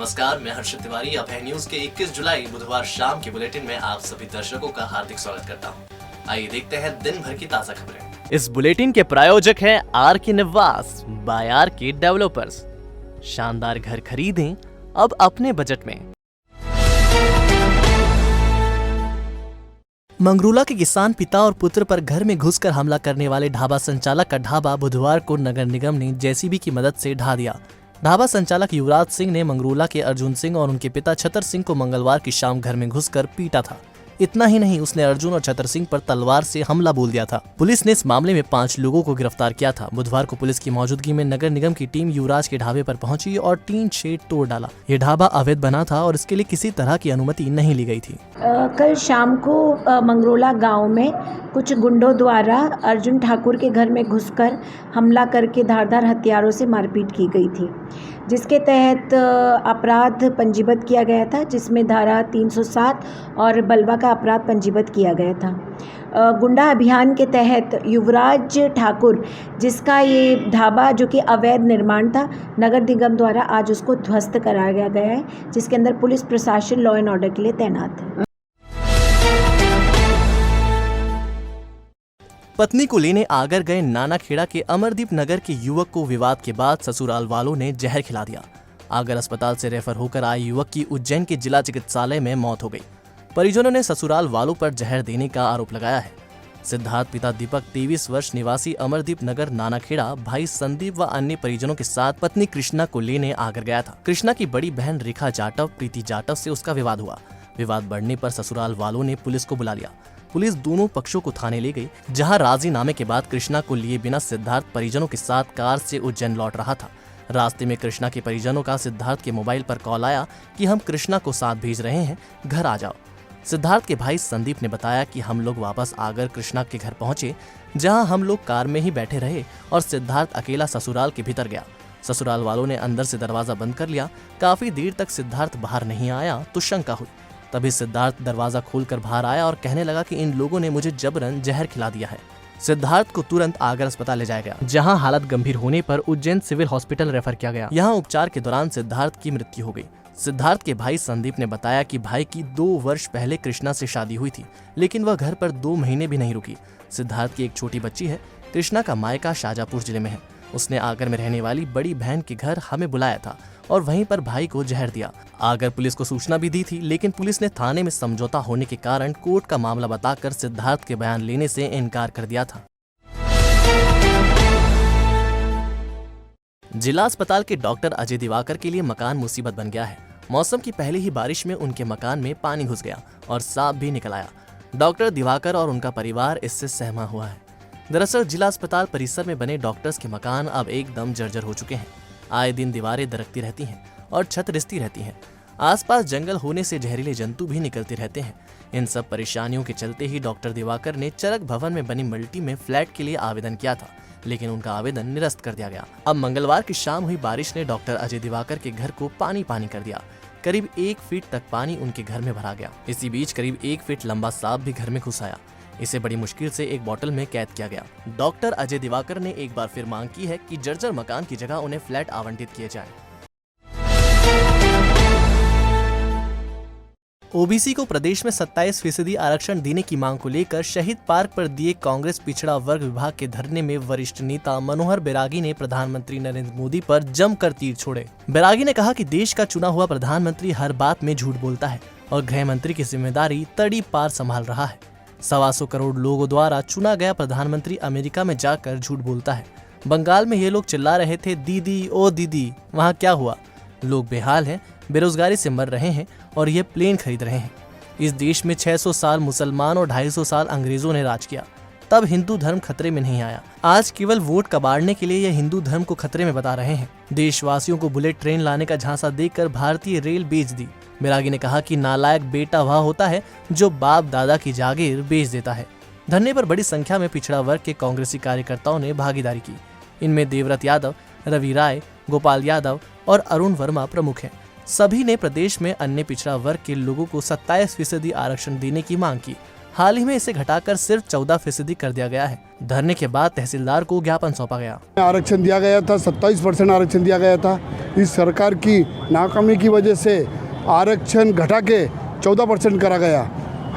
नमस्कार, मैं हर्षित तिवारी अभय न्यूज के 21 जुलाई बुधवार शाम के बुलेटिन में आप सभी दर्शकों का हार्दिक स्वागत करता हूं। आइए देखते हैं दिन भर की ताजा खबरें। इस बुलेटिन के प्रायोजक हैं आर के निवास बाय आर के डेवलपर्स। शानदार घर खरीदें अब अपने बजट में। मंगरूला के किसान पिता और पुत्र पर घर में घुसकर हमला करने वाले ढाबा संचालक का ढाबा बुधवार को नगर निगम ने जेसीबी की मदद से ढा दिया। ढाबा संचालक युवराज सिंह ने मंगरूला के अर्जुन सिंह और उनके पिता छतर सिंह को मंगलवार की शाम घर में घुसकर पीटा था। इतना ही नहीं, उसने अर्जुन और छतर सिंह पर तलवार से हमला बोल दिया था। पुलिस ने इस मामले में 5 लोगों को गिरफ्तार किया था। बुधवार को पुलिस की मौजूदगी में नगर निगम की टीम युवराज के ढाबे पर पहुंची और टीन शेड तोड़ डाला। ये ढाबा अवैध बना था और इसके लिए किसी तरह की अनुमति नहीं ली गई थी। कल शाम को मंगरोला गांव में कुछ गुंडों द्वारा अर्जुन ठाकुर के घर में घुसकर हमला करके धारदार हथियारों से मारपीट की गई थी, जिसके तहत अपराध पंजीबद्ध किया गया था, जिसमें धारा 307 और बलवा का अपराध पंजीबद्ध किया गया था। गुंडा अभियान के तहत युवराज ठाकुर, जिसका ये ढाबा जो कि अवैध निर्माण था, नगर निगम द्वारा आज उसको ध्वस्त कराया गया है, जिसके अंदर पुलिस प्रशासन लॉ एंड ऑर्डर के लिए तैनात है। पत्नी को लेने आगर गए नानाखेड़ा के अमरदीप नगर के युवक को विवाद के बाद ससुराल वालों ने जहर खिला दिया। आगर अस्पताल से रेफर होकर आए युवक की उज्जैन के जिला चिकित्सालय में मौत हो गई। परिजनों ने ससुराल वालों पर जहर देने का आरोप लगाया है। सिद्धार्थ पिता दीपक 23 वर्ष निवासी अमरदीप नगर नानाखेड़ा भाई संदीप व अन्य परिजनों के साथ पत्नी कृष्णा को लेने आगर गया था। कृष्णा की बड़ी बहन रेखा जाटव प्रीति जाटव से उसका विवाद हुआ। विवाद बढ़ने पर ससुराल वालों ने पुलिस को बुला लिया। पुलिस दोनों पक्षों को थाने ले गई, जहां राजीनामे के बाद कृष्णा को लिए बिना सिद्धार्थ परिजनों के साथ कार से उज्जैन लौट रहा था। रास्ते में कृष्णा के परिजनों का सिद्धार्थ के मोबाइल पर कॉल आया कि हम कृष्णा को साथ भेज रहे हैं, घर आ जाओ। सिद्धार्थ के भाई संदीप ने बताया कि हम लोग वापस आकर कृष्णा के घर पहुंचे, जहां हम लोग कार में ही बैठे रहे और सिद्धार्थ अकेला ससुराल के भीतर गया। ससुराल वालों ने अंदर से दरवाजा बंद कर लिया। काफी देर तक सिद्धार्थ बाहर नहीं आया तो शंका हुई। तभी सिद्धार्थ दरवाजा खोलकर बाहर आया और कहने लगा कि इन लोगों ने मुझे जबरन जहर खिला दिया है। सिद्धार्थ को तुरंत आगर अस्पताल ले जाया गया, जहां हालत गंभीर होने पर उज्जैन सिविल हॉस्पिटल रेफर किया गया। यहां उपचार के दौरान सिद्धार्थ की मृत्यु हो गई। सिद्धार्थ के भाई संदीप ने बताया कि भाई की 2 वर्ष पहले कृष्णा से शादी हुई थी, लेकिन वह घर पर 2 महीने भी नहीं रुकी। सिद्धार्थ की एक छोटी बच्ची है। कृष्णा का मायका शाजापुर जिले में है। उसने आगर में रहने वाली बड़ी बहन के घर हमें बुलाया था और वहीं पर भाई को जहर दिया। आगर पुलिस को सूचना भी दी थी, लेकिन पुलिस ने थाने में समझौता होने के कारण कोर्ट का मामला बताकर सिद्धार्थ के बयान लेने से इनकार कर दिया था। जिला अस्पताल के डॉक्टर अजय दिवाकर के लिए मकान मुसीबत बन गया है। मौसम की पहली ही बारिश में उनके मकान में पानी घुस गया और सांप भी निकल आया। डॉक्टर दिवाकर और उनका परिवार इससे सहमा हुआ है। दरअसल जिला अस्पताल परिसर में बने डॉक्टर्स के मकान अब एकदम जर्जर हो चुके हैं। आए दिन दीवारें दरकती रहती हैं और छत रिसती रहती हैं। आसपास जंगल होने से जहरीले जंतु भी निकलते रहते हैं। इन सब परेशानियों के चलते ही डॉक्टर दिवाकर ने चरक भवन में बनी मल्टी में फ्लैट के लिए आवेदन किया था, लेकिन उनका आवेदन निरस्त कर दिया गया। अब मंगलवार की शाम हुई बारिश ने डॉक्टर अजय दिवाकर के घर को पानी पानी कर दिया। करीब 1 फीट तक पानी उनके घर में भरा गया। इसी बीच करीब 1 फीट लंबा सांप भी घर में घुस आया। इसे बड़ी मुश्किल से एक बोतल में कैद किया गया। डॉक्टर अजय दिवाकर ने एक बार फिर मांग की है कि जर्जर मकान की जगह उन्हें फ्लैट आवंटित किए जाएं। ओबीसी को प्रदेश में 27% आरक्षण देने की मांग को लेकर शहीद पार्क पर दिए कांग्रेस पिछड़ा वर्ग विभाग के धरने में वरिष्ठ नेता मनोहर बैरागी ने प्रधानमंत्री नरेंद्र मोदी पर जमकर तीर छोड़े। बैरागी ने कहा कि देश का चुना हुआ प्रधानमंत्री हर बात में झूठ बोलता है और गृह मंत्री की जिम्मेदारी तड़ी पार संभाल रहा है। 125 करोड़ लोगों द्वारा चुना गया प्रधानमंत्री अमेरिका में जाकर झूठ बोलता है। बंगाल में ये लोग चिल्ला रहे थे, दीदी ओ दीदी, वहाँ क्या हुआ? लोग बेहाल हैं, बेरोजगारी से मर रहे हैं और ये प्लेन खरीद रहे हैं। इस देश में 600 साल मुसलमान और 250 साल अंग्रेजों ने राज किया, तब हिंदू धर्म खतरे में नहीं आया। आज केवल वोट कबाड़ने के लिए ये हिंदू धर्म को खतरे में बता रहे हैं। देशवासियों को बुलेट ट्रेन लाने का झांसा देकर भारतीय रेल बेच दी। बैरागी ने कहा कि नालायक बेटा वह होता है जो बाप दादा की जागीर बेच देता है। धरने पर बड़ी संख्या में पिछड़ा वर्ग के कांग्रेसी कार्यकर्ताओं ने भागीदारी की। इनमें देवव्रत यादव, रवि राय, गोपाल यादव और अरुण वर्मा प्रमुख हैं। सभी ने प्रदेश में अन्य पिछड़ा वर्ग के लोगों को 27% आरक्षण देने की मांग की। हाल ही में इसे घटाकर सिर्फ 14% कर दिया गया है। धरने के बाद तहसीलदार को ज्ञापन सौंपा गया। आरक्षण दिया गया था, 27% आरक्षण दिया गया था। इस सरकार की नाकामी की वजह से आरक्षण घटा के 14% करा गया।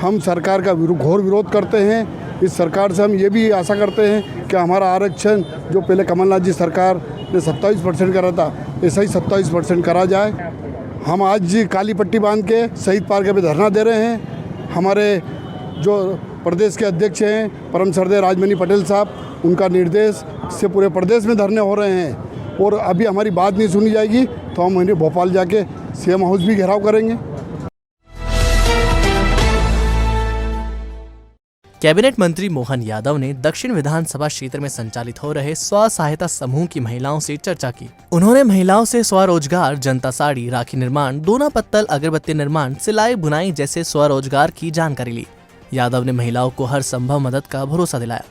हम सरकार का घोर विरोध करते हैं। इस सरकार से हम ये भी आशा करते हैं कि हमारा आरक्षण जो पहले कमलनाथ जी सरकार ने 27% करा था, ऐसा ही 27% करा जाए। हम आज काली पट्टी बांध के शहीद पार्क पे धरना दे रहे हैं। हमारे जो प्रदेश के अध्यक्ष हैं परम श्रद्धेय राजमणि पटेल साहब, उनका निर्देश से पूरे प्रदेश में धरने हो रहे हैं और अभी हमारी बात नहीं सुनी जाएगी तो हम इन्हें भोपाल जाके सीएम हाउस भी घेराव करेंगे। कैबिनेट मंत्री मोहन यादव ने दक्षिण विधानसभा क्षेत्र में संचालित हो रहे स्व सहायता समूह की महिलाओं से चर्चा की। उन्होंने महिलाओं से स्वरोजगार, जनता साड़ी, राखी निर्माण, दोना पत्तल, अगरबत्ती निर्माण, सिलाई बुनाई जैसे स्वरोजगार की जानकारी ली। यादव ने महिलाओं को हर संभव मदद का भरोसा दिलाया।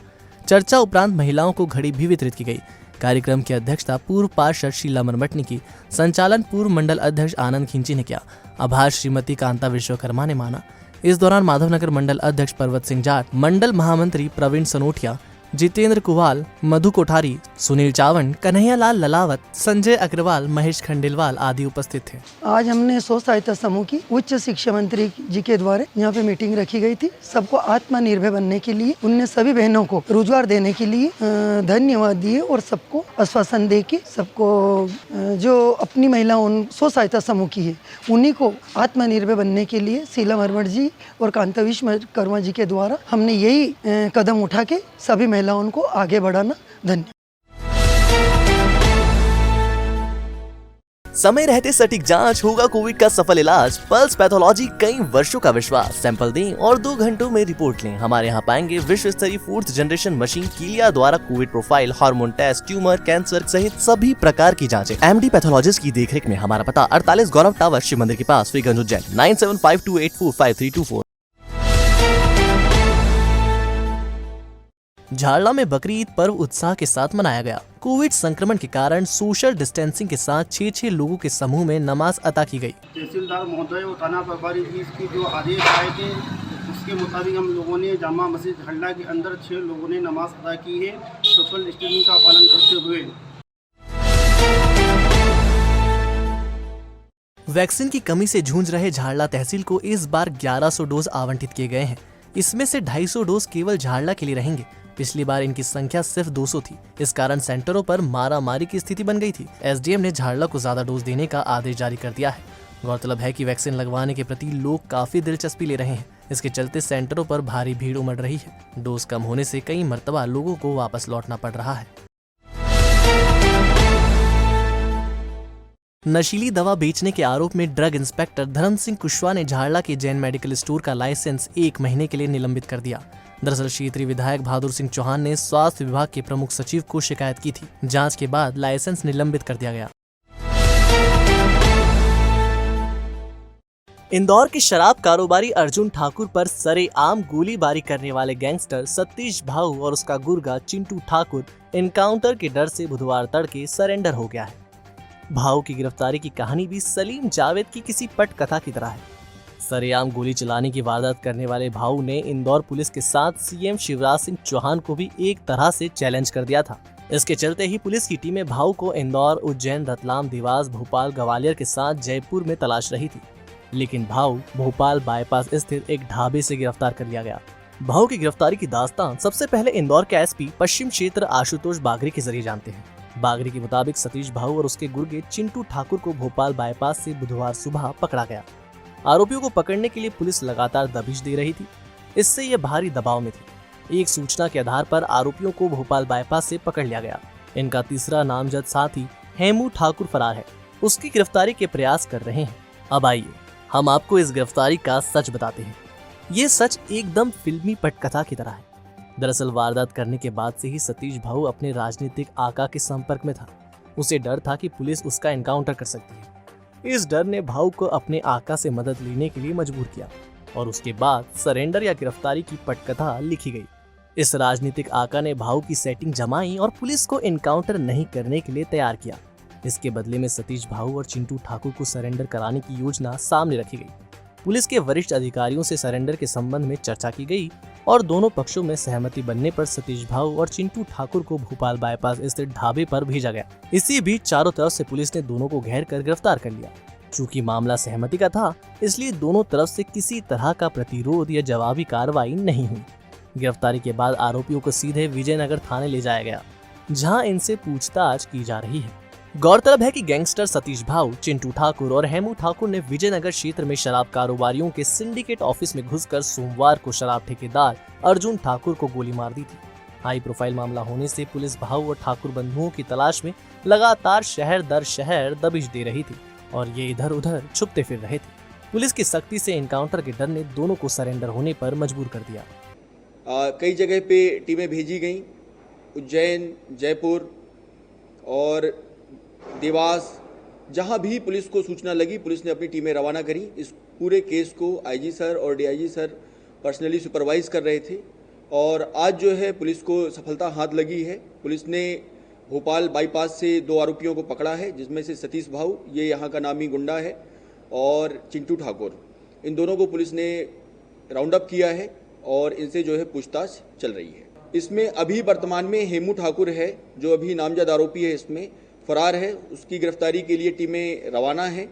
चर्चा उपरांत महिलाओं को घड़ी भी वितरित की गई। कार्यक्रम की अध्यक्षता पूर्व पार्षद शीला मनमट ने की। संचालन पूर्व मंडल अध्यक्ष आनंद खिंची ने किया। आभार श्रीमती कांता विश्वकर्मा ने माना। इस दौरान माधवनगर मंडल अध्यक्ष पर्वत सिंह जाट, मंडल महामंत्री प्रवीण सनोटिया, जितेंद्र कुवाल, मधु कोठारी, सुनील चावंड, कन्हैया लाल ललावत, संजय अग्रवाल, महेश खंडेलवाल आदि उपस्थित थे। आज हमने स्व सहायता समूह की उच्च शिक्षा मंत्री जी के द्वारा यहाँ पे मीटिंग रखी गई थी। सबको आत्मनिर्भर बनने के लिए, उनने सभी बहनों को रोजगार देने के लिए धन्यवाद दिए और सबको आश्वासन दे के सबको जो अपनी महिला स्व सहायता समूह की है उन्हीं को आत्मनिर्भर बनने के लिए शीला मनमट जी और कांता विश्वकर्मा जी के द्वारा हमने यही कदम उठा के सभी महिलाओं को आगे बढ़ाना। धन्यवाद। समय रहते सटीक जांच, होगा कोविड का सफल इलाज। पल्स पैथोलॉजी, कई वर्षों का विश्वास। सैंपल दें और 2 घंटों में रिपोर्ट लें। हमारे यहाँ पाएंगे विश्व स्तरीय 4th जनरेशन मशीन कीलिया द्वारा COVID profile, hormone test, tumour, cancer सहित सभी प्रकार की जांचें। एमडी पैथोलॉजिस्ट की देखरेख में। हमारा पता 48 गौरव टावर, शिव मंदिर के पास, श्रीगंज, उज्जैन। 9752845324। झारला में बकरी ईद पर्व उत्साह के साथ मनाया गया। कोविड संक्रमण के कारण सोशल डिस्टेंसिंग के साथ 6 लोगों के समूह में नमाज अता की गई। तहसीलदार महोदय और थाना प्रभारी जी की जो आदेश आए थे उसके मुताबिक हम लोगों ने जामा मस्जिद हल्ला के अंदर 6 लोगों ने नमाज अदा की है, सोशल डिस्टेंसिंग का पालन करते हुए। वैक्सीन की कमी से जूझ रहे झारला तहसील को इस बार 1100 डोज आवंटित किए गए हैं। इसमें से 250 डोज केवल झारला के लिए रहेंगे। पिछली बार इनकी संख्या सिर्फ 200 थी। इस कारण सेंटरों पर मारामारी की स्थिति बन गई थी। एसडीएम ने झारला को ज्यादा डोज देने का आदेश जारी कर दिया है। गौरतलब है कि वैक्सीन लगवाने के प्रति लोग काफी दिलचस्पी ले रहे हैं। इसके चलते सेंटरों पर भारी भीड़ उमड़ रही है। डोज कम होने से कई मर्तबा लोगों को वापस लौटना पड़ रहा है। नशीली दवा बेचने के आरोप में ड्रग इंस्पेक्टर धर्म सिंह कुशवाहा ने झारला के जैन मेडिकल स्टोर का लाइसेंस 1 महीने के लिए निलंबित कर दिया। दरअसल क्षेत्रीय विधायक बहादुर सिंह चौहान ने स्वास्थ्य विभाग के प्रमुख सचिव को शिकायत की थी। जांच के बाद लाइसेंस निलंबित कर दिया गया। इंदौर के शराब कारोबारी अर्जुन ठाकुर पर सरेआम गोलीबारी करने वाले गैंगस्टर सतीश भाऊ और उसका गुर्गा चिंटू ठाकुर एनकाउंटर के डर से बुधवार तड़के सरेंडर हो गया है। भाऊ की गिरफ्तारी की कहानी भी सलीम जावेद की किसी पटकथा की तरह है। सरेआम गोली चलाने की वारदात करने वाले भाऊ ने इंदौर पुलिस के साथ सीएम शिवराज सिंह चौहान को भी एक तरह से चैलेंज कर दिया था। इसके चलते ही पुलिस की टीमें भाऊ को इंदौर, उज्जैन, रतलाम, देवास, भोपाल, ग्वालियर के साथ जयपुर में तलाश रही थी, लेकिन भाऊ भोपाल बाईपास स्थित एक ढाबे से गिरफ्तार कर लिया गया। भाऊ की गिरफ्तारी की दास्तान सबसे पहले इंदौर के एसपी पश्चिम क्षेत्र आशुतोष बागरी के जरिए जानते हैं। बागरी के मुताबिक सतीश भाऊ और उसके गुर्गे चिंटू ठाकुर को भोपाल बाईपास से बुधवार सुबह पकड़ा गया। आरोपियों को पकड़ने के लिए पुलिस लगातार दबिश दे रही थी। इससे ये भारी दबाव में थे। एक सूचना के आधार पर आरोपियों को भोपाल बाईपास से पकड़ लिया गया। इनका तीसरा नामजद साथी हेमू ठाकुर फरार है। उसकी गिरफ्तारी के प्रयास कर रहे हैं। अब आइए हम आपको इस गिरफ्तारी का सच बताते हैं। ये सच एकदम फिल्मी पटकथा की तरह है। दरअसल वारदात करने के बाद से ही सतीश भाऊ अपने राजनीतिक आका के संपर्क में था। उसे डर था कि पुलिस उसका एनकाउंटर कर सकती है। इस डर ने भाऊ को अपने आका से मदद लेने के लिए मजबूर किया और उसके बाद सरेंडर या गिरफ्तारी की पटकथा लिखी गई। इस राजनीतिक आका ने भाऊ की सेटिंग जमाई और पुलिस को एनकाउंटर नहीं करने के लिए तैयार किया। इसके बदले में सतीश भाऊ और चिंटू ठाकुर को सरेंडर कराने की योजना सामने रखी गई। पुलिस के वरिष्ठ अधिकारियों से सरेंडर के संबंध में चर्चा की गई और दोनों पक्षों में सहमति बनने पर सतीश भाऊ और चिंटू ठाकुर को भोपाल बाईपास स्थित ढाबे पर भेजा गया। इसी बीच चारों तरफ से पुलिस ने दोनों को घेर कर गिरफ्तार कर लिया। चूंकि मामला सहमति का था, इसलिए दोनों तरफ से किसी तरह का प्रतिरोध या जवाबी कार्रवाई नहीं हुई। गिरफ्तारी के बाद आरोपियों को सीधे विजयनगर थाने ले जाया गया, जहां इनसे पूछताछ की जा रही है। गौरतलब है कि गैंगस्टर सतीश भाऊ, चिंटू ठाकुर और हेमू ठाकुर ने विजयनगर क्षेत्र में शराब कारोबारियों के सिंडिकेट ऑफिस में घुसकर सोमवार को शराब ठेकेदार अर्जुन ठाकुर को गोली मार दी थी। हाई प्रोफाइल मामला होने से पुलिस भाऊ और ठाकुर बंधुओं की तलाश में लगातार शहर दर शहर दबिश दे रही थी और ये इधर उधर छुपते फिर रहे थे। पुलिस की सख्ती से एनकाउंटर के डर ने दोनों को सरेंडर होने पर मजबूर कर दिया। कई जगह पे टीमें भेजी गईं, उज्जैन, जयपुर और देवास, जहां भी पुलिस को सूचना लगी पुलिस ने अपनी टीमें रवाना करी। इस पूरे केस को आईजी सर और डीआईजी सर पर्सनली सुपरवाइज कर रहे थे और आज जो है पुलिस को सफलता हाथ लगी है। पुलिस ने भोपाल बाईपास से 2 आरोपियों को पकड़ा है, जिसमें से सतीश भाऊ, ये यहाँ का नामी गुंडा है, और चिंटू ठाकुर, इन दोनों को पुलिस ने राउंड अप किया है और इनसे जो है पूछताछ चल रही है। इसमें अभी वर्तमान में हेमू ठाकुर है, जो अभी नामजद आरोपी है, इसमें फरार है। उसकी गिरफ्तारी के लिए टीमें रवाना हैं।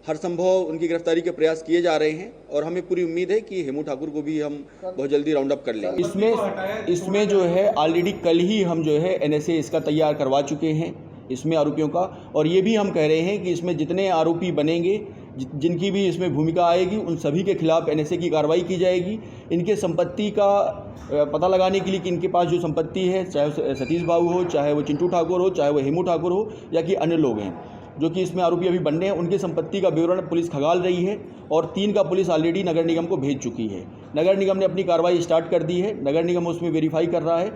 हर संभव उनकी गिरफ्तारी के प्रयास किए जा रहे हैं और हमें पूरी उम्मीद है कि हेमू ठाकुर को भी हम बहुत जल्दी राउंड अप कर लेंगे। इसमें जो है ऑलरेडी कल ही हम जो है एनएसए इसका तैयार करवा चुके हैं इसमें आरोपियों का, और ये भी हम कह रहे हैं कि इसमें जितने आरोपी बनेंगे, जिनकी भी इसमें भूमिका आएगी, उन सभी के खिलाफ एनएसए की कार्रवाई की जाएगी। इनके संपत्ति का पता लगाने के लिए कि इनके पास जो संपत्ति है, चाहे सतीश बाबू हो, चाहे वो चिंटू ठाकुर हो, चाहे वो हेमू ठाकुर हो, या कि अन्य लोग हैं जो कि इसमें आरोपी अभी बनने हैं, उनकी संपत्ति का विवरण पुलिस खंगाल रही है और 3 का पुलिस ऑलरेडी नगर निगम को भेज चुकी है। नगर निगम ने अपनी कार्रवाई स्टार्ट कर दी है। नगर निगम उसमें वेरीफाई कर रहा है।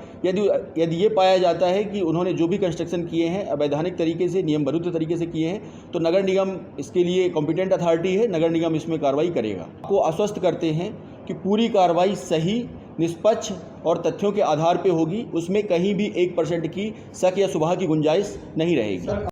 यदि ये पाया जाता है कि उन्होंने जो भी कंस्ट्रक्शन किए हैं अवैधानिक तरीके से, नियम विरुद्ध तरीके से किए हैं, तो नगर निगम इसके लिए कॉम्पिटेंट अथॉरिटी है, नगर निगम इसमें कार्रवाई करेगा। को आश्वस्त करते हैं कि पूरी कार्रवाई सही, निष्पक्ष और तथ्यों के आधार पर होगी। उसमें कहीं भी 1% की शक या शुबहा की गुंजाइश नहीं रहेगी।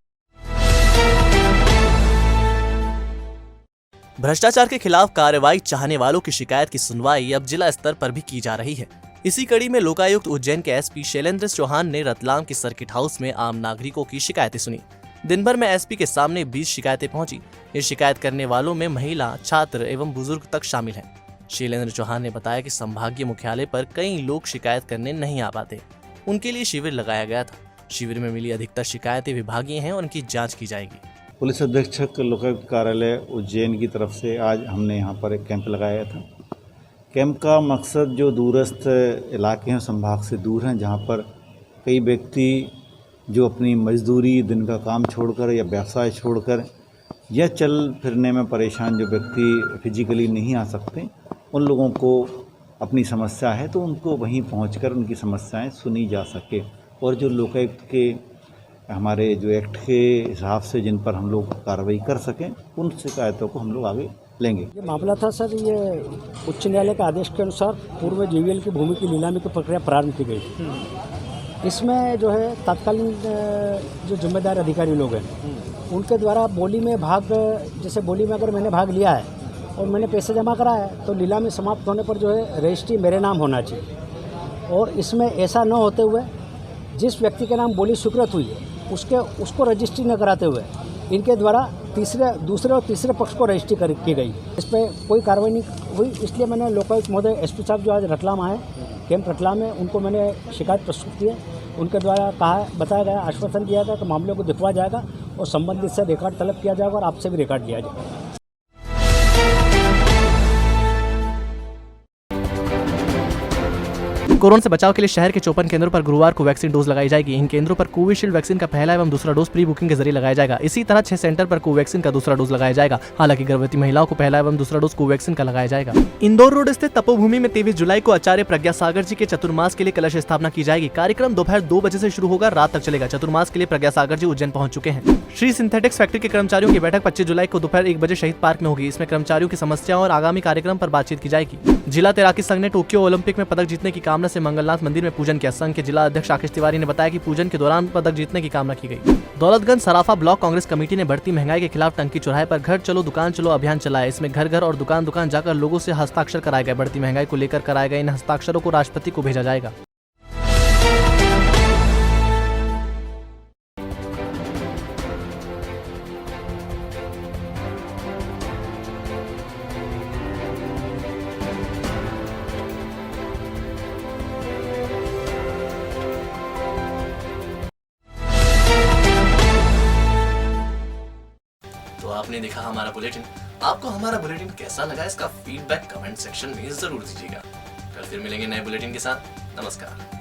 भ्रष्टाचार के खिलाफ कार्रवाई चाहने वालों की शिकायत की सुनवाई अब जिला स्तर पर भी की जा रही है। इसी कड़ी में लोकायुक्त उज्जैन के एसपी शैलेंद्र चौहान ने रतलाम के सर्किट हाउस में आम नागरिकों की शिकायतें सुनी। दिन भर में एसपी के सामने 20 शिकायतें पहुंची। ये शिकायत करने वालों में महिला, छात्र एवं बुजुर्ग तक शामिल हैं। शैलेंद्र चौहान ने बताया कि संभागीय मुख्यालय पर कई लोग शिकायत करने नहीं आ पाते, उनके लिए शिविर लगाया गया था। शिविर में मिली अधिकतर शिकायतें विभागीय हैं और उनकी जाँच की जाएगी। पुलिस अधीक्षक लोकायुक्त कार्यालय उज्जैन की तरफ से आज हमने यहाँ पर एक कैंप लगाया था। कैंप का मकसद जो दूरस्थ इलाके हैं, संभाग से दूर हैं, जहाँ पर कई व्यक्ति जो अपनी मजदूरी, दिन का काम छोड़कर या व्यवसाय छोड़कर या चल फिरने में परेशान जो व्यक्ति फिजिकली नहीं आ सकते, उन लोगों को अपनी समस्या है तो उनको वहीं पहुंचकर उनकी समस्याएं सुनी जा सके, और जो लोकायुक्त के हमारे जो एक्ट के हिसाब से जिन पर हम लोग कार्रवाई कर सकें, उन शिकायतों को हम लोग आगे लेंगे। ये मामला था सर, ये उच्च न्यायालय के आदेश के अनुसार पूर्व जेवीएल की भूमि की नीलामी की प्रक्रिया प्रारंभ की गई थी। इसमें जो है तत्कालीन जो जिम्मेदार अधिकारी लोग हैं, उनके द्वारा बोली में भाग, जैसे बोली में अगर मैंने भाग लिया है और मैंने पैसे जमा कराया है तो नीलामी समाप्त होने पर जो है रजिस्ट्री मेरे नाम होना चाहिए। और इसमें ऐसा न होते हुए जिस व्यक्ति के नाम बोली स्वीकृत हुई है उसको रजिस्ट्री न कराते हुए इनके द्वारा दूसरे और तीसरे पक्ष को रजिस्ट्री की गई। इस पर कोई कार्रवाई नहीं हुई, इसलिए मैंने लोकायुक्त महोदय एसपी साहब जो आज रतलाम आए, कैंप रतलाम में, उनको मैंने शिकायत प्रस्तुत की है। उनके द्वारा बताया गया, आश्वासन दिया गया कि मामले को दिखवा जाएगा और संबंधित से रिकॉर्ड तलब किया जाएगा और आपसे भी रिकॉर्ड लिया जाएगा। कोरोना से बचाव के लिए शहर के 54 केंद्रों पर गुरुवार को वैक्सीन डोज लगाई जाएगी। इन केंद्रों पर कोविशील्ड वैक्सीन का पहला एवं दूसरा डोज प्री बुकिंग के जरिए लगाया जाएगा। इसी तरह 6 सेंटर पर कोवैक्सीन का दूसरा डोज लगाया जाएगा। हालांकि गर्भवती महिलाओं को पहला एवं दूसरा डोज कोवैक्सीन का लगाया जाएगा। इंदौर रोड स्थित तपोभूमि में 23 जुलाई को आचार्य प्रज्ञा सागर जी के चतुर्मास के लिए कलश स्थापना की जाएगी। कार्यक्रम दोपहर 2 बजे से शुरू होगा, रात तक चलेगा। चतुर्मास के लिए प्रज्ञा सागर जी उज्जैन पहुंच चुके हैं। श्री सिंथेटिक्स फैक्ट्री के कर्मचारियों की बैठक 25 जुलाई को दोपहर 1 बजे शहीद पार्क में होगी। इसमें कर्मचारियों की समस्याओं और आगामी कार्यक्रम पर बातचीत की जाएगी। जिला तैराकी संघ ने टोक्यो ओलंपिक में पदक जीतने की कामना से मंगलनाथ मंदिर में पूजन किया। संघ के जिला अध्यक्ष आशीष तिवारी ने बताया कि पूजन के दौरान पदक जीतने की कामना की गई। दौलतगंज सराफा ब्लॉक कांग्रेस कमेटी ने बढ़ती महंगाई के खिलाफ टंकी चौराहे पर घर चलो दुकान चलो अभियान चलाया। इसमें घर घर और दुकान दुकान जाकर लोगों से हस्ताक्षर कराए गए। बढ़ती महंगाई को लेकर कराए गए इन हस्ताक्षरों को राष्ट्रपति को भेजा जाएगा। तो आपने देखा हमारा बुलेटिन। आपको हमारा बुलेटिन कैसा लगा, इसका फीडबैक कमेंट सेक्शन में जरूर दीजिएगा। कल फिर मिलेंगे नए बुलेटिन के साथ। नमस्कार।